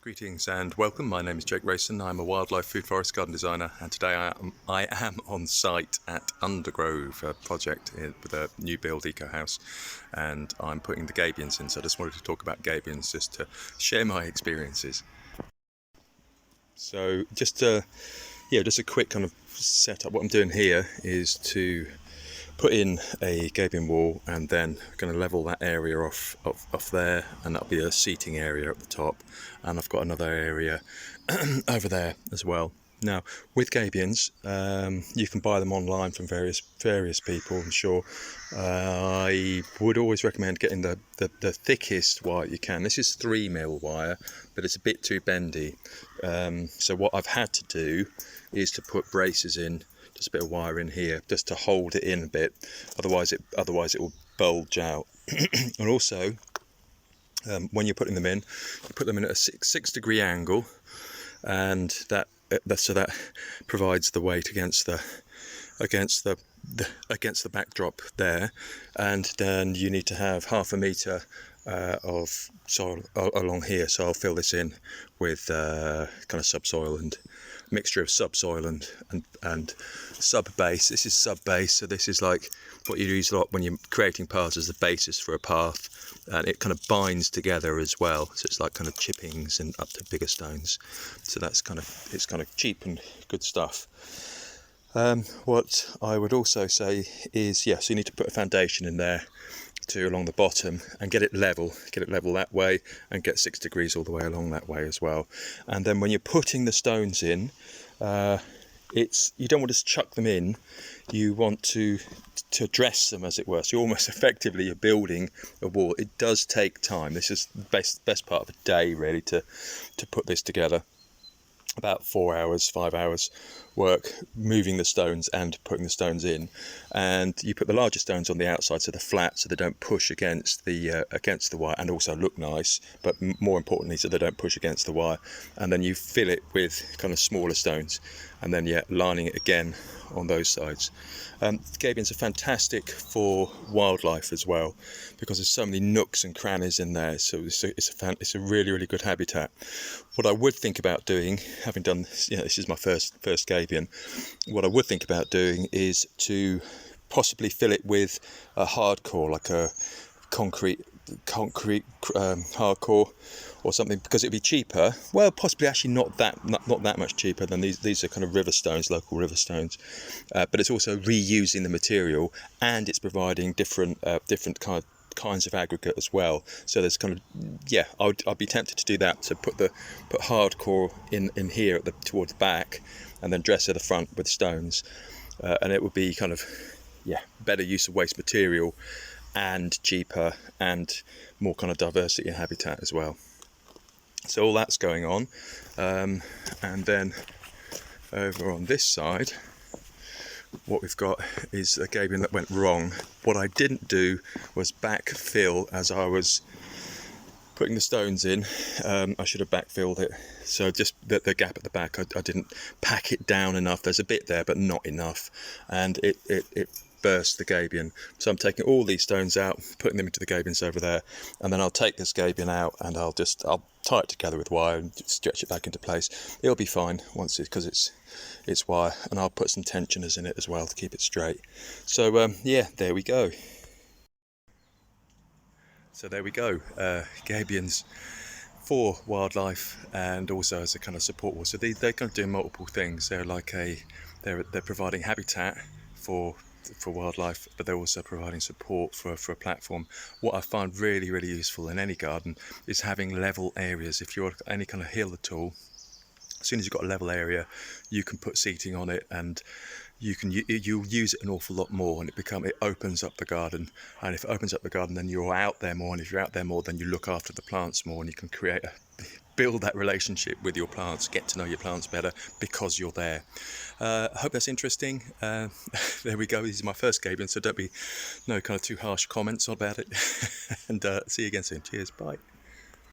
Greetings and welcome. My name is Jake Rayson. I'm a wildlife food forest garden designer, and today I am on site at Undergrove, a project with a new build eco house, and I'm putting the gabions in. So I just wanted to talk about gabions just to share my experiences. So just a quick kind of setup. What I'm doing here is to put in a gabion wall, and then going to level that area off there, and that'll be a seating area at the top, and I've got another area over there as well. Now with gabions, you can buy them online from various people, I'm sure. I would always recommend getting the thickest wire you can. This is 3mm wire, but it's a bit too bendy, so what I've had to do is to put braces in, just a bit of wire in here just to hold it in a bit, otherwise it will bulge out. And also, when you're putting them in, you put them in at a 6-degree angle, and that provides the weight against the backdrop there. And then you need to have 1/2 metre of soil along here, so I'll fill this in with kind of subsoil and mixture of subsoil and sub base. This is sub base, so this is like what you use a lot when you're creating paths as the basis for a path, and it kind of binds together as well, so it's like kind of chippings and up to bigger stones. So it's kind of cheap and good stuff. What I would also say is, so you need to put a foundation in there along the bottom and get it level that way, and get 6 degrees all the way along that way as well. And then when you're putting the stones in, you don't want to just chuck them in, you want to dress them, as it were. So almost effectively you're building a wall. It does take time. This is the best part of a day really to put this together. About 4 hours, 5 hours work moving the stones and putting the stones in. And you put the larger stones on the outside, so they're flat, so they don't push against the wire, and also look nice, but more importantly, so they don't push against the wire. And then you fill it with kind of smaller stones, and then lining it again on those sides. Gabions are fantastic for wildlife as well, because there's so many nooks and crannies in there, so it's a really good habitat. What I would think about doing, having done this is my first gabion, what I would think about doing is to possibly fill it with a hardcore, like a concrete hardcore or something, because it'd be cheaper. Well, possibly actually not that much cheaper than these are kind of river stones, local river stones, but it's also reusing the material, and it's providing different kinds of aggregate as well. So there's kind of, I'd be tempted to do that, to put hardcore in here towards the back, and then dress at the front with stones, and it would be kind of better use of waste material, and cheaper, and more kind of diversity in habitat as well. So all that's going on, and then over on this side, what we've got is a gabion that went wrong. What I didn't do was backfill as I was putting the stones in. I should have backfilled it, so just the gap at the back, I didn't pack it down enough. There's a bit there but not enough, and it burst the gabion. So I'm taking all these stones out, putting them into the gabions over there, and then I'll take this gabion out, and I'll tie it together with wire and stretch it back into place. It'll be fine once because it's wire, and I'll put some tensioners in it as well to keep it straight. So there we go. So there we go, gabions for wildlife, and also as a kind of support wall. So they're kind of doing multiple things. They're they're providing habitat for wildlife, but they're also providing support for a platform. What I find really useful in any garden is having level areas. If you're any kind of hill at all, as soon as you've got a level area, you can put seating on it, and you'll use it an awful lot more, and it opens up the garden. And if it opens up the garden, then you're out there more, and if you're out there more, then you look after the plants more, and you can build that relationship with your plants, get to know your plants better because you're there. I hope that's interesting. There we go. This is my first gabion, so don't be no kind of too harsh comments about it. And see you again soon. Cheers. Bye.